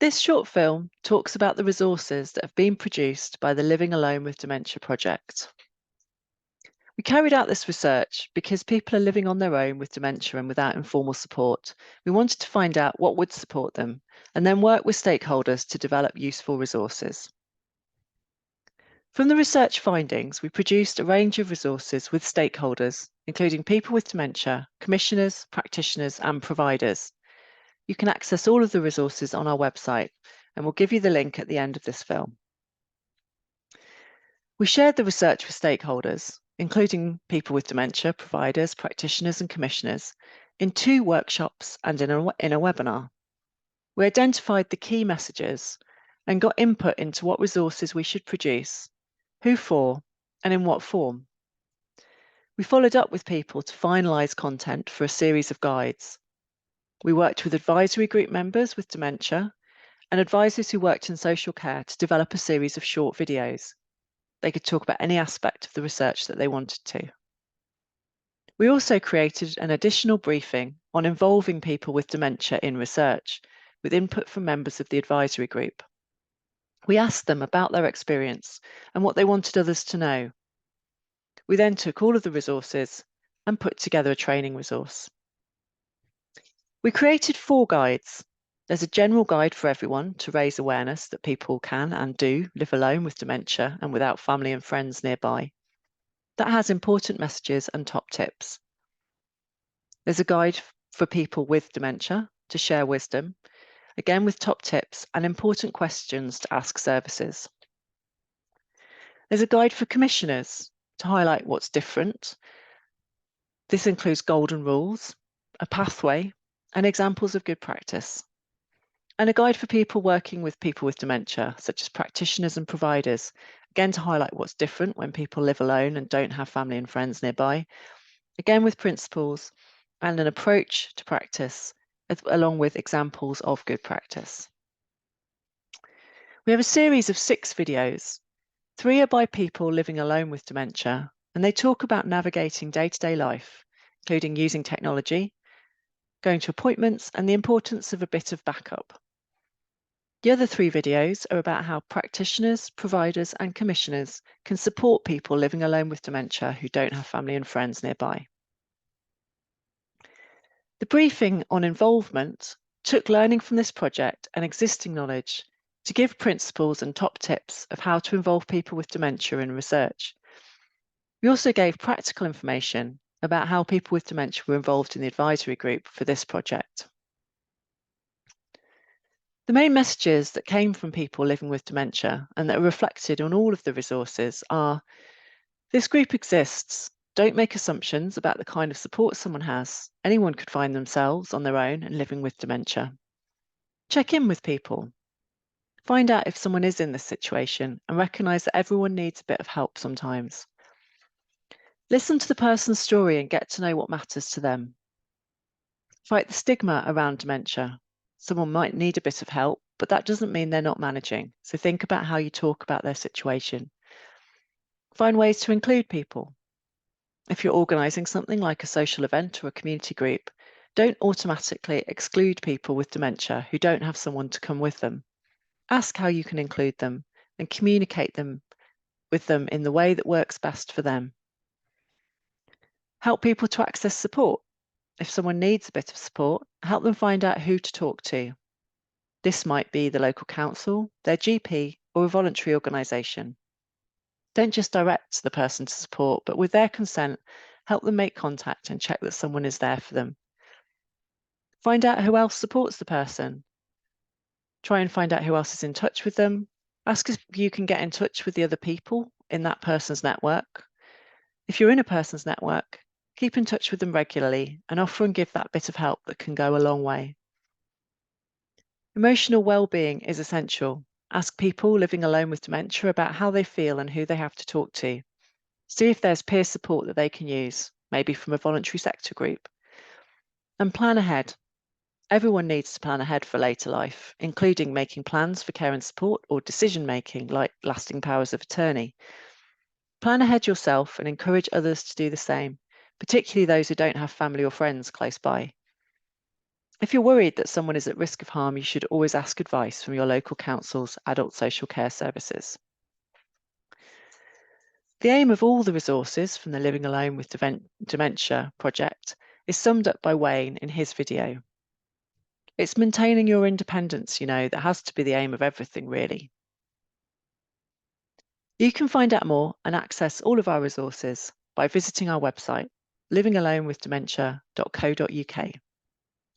This short film talks about the resources that have been produced by the Living Alone with Dementia project. We carried out this research because people are living on their own with dementia and without informal support. We wanted to find out what would support them and then work with stakeholders to develop useful resources. From the research findings, we produced a range of resources with stakeholders, including people with dementia, commissioners, practitioners, and providers. You can access all of the resources on our website, and we'll give you the link at the end of this film. We shared the research with stakeholders, including people with dementia, providers, practitioners, and commissioners, in 2 workshops and in a webinar. We identified the key messages and got input into what resources we should produce, who for, and in what form. We followed up with people to finalise content for a series of guides. We worked with advisory group members with dementia and advisors who worked in social care to develop a series of short videos. They could talk about any aspect of the research that they wanted to. We also created an additional briefing on involving people with dementia in research, with input from members of the advisory group. We asked them about their experience and what they wanted others to know. We then took all of the resources and put together a training resource. We created 4 guides. There's a general guide for everyone to raise awareness that people can and do live alone with dementia and without family and friends nearby. That has important messages and top tips. There's a guide for people with dementia to share wisdom, again with top tips and important questions to ask services. There's a guide for commissioners to highlight what's different. This includes golden rules, a pathway, and examples of good practice. And a guide for people working with people with dementia, such as practitioners and providers, again to highlight what's different when people live alone and don't have family and friends nearby, again with principles and an approach to practice, along with examples of good practice. We have a series of 6 videos. 3 are by people living alone with dementia, and they talk about navigating day-to-day life, including using technology, going to appointments, and the importance of a bit of backup. The other 3 videos are about how practitioners, providers, and commissioners can support people living alone with dementia who don't have family and friends nearby. The briefing on involvement took learning from this project and existing knowledge to give principles and top tips of how to involve people with dementia in research. We also gave practical information about how people with dementia were involved in the advisory group for this project. The main messages that came from people living with dementia and that are reflected on all of the resources are: this group exists. Don't make assumptions about the kind of support someone has. Anyone could find themselves on their own and living with dementia. Check in with people. Find out if someone is in this situation and recognise that everyone needs a bit of help sometimes. Listen to the person's story and get to know what matters to them. Fight the stigma around dementia. Someone might need a bit of help, but that doesn't mean they're not managing. So think about how you talk about their situation. Find ways to include people. If you're organising something like a social event or a community group, don't automatically exclude people with dementia who don't have someone to come with them. Ask how you can include them and communicate with them in the way that works best for them. Help people to access support. If someone needs a bit of support, help them find out who to talk to. This might be the local council, their GP, or a voluntary organisation. Don't just direct the person to support, but with their consent, help them make contact and check that someone is there for them. Find out who else supports the person. Try and find out who else is in touch with them. Ask if you can get in touch with the other people in that person's network. If you're in a person's network, keep in touch with them regularly and offer and give that bit of help that can go a long way. Emotional well-being is essential. Ask people living alone with dementia about how they feel and who they have to talk to. See if there's peer support that they can use, maybe from a voluntary sector group. And plan ahead. Everyone needs to plan ahead for later life, including making plans for care and support or decision-making like lasting powers of attorney. Plan ahead yourself and encourage others to do the same, particularly those who don't have family or friends close by. If you're worried that someone is at risk of harm, you should always ask advice from your local council's adult social care services. The aim of all the resources from the Living Alone with Dementia project is summed up by Wayne in his video. It's maintaining your independence, that has to be the aim of everything, really. You can find out more and access all of our resources by visiting our website, livingalonewithdementia.co.uk.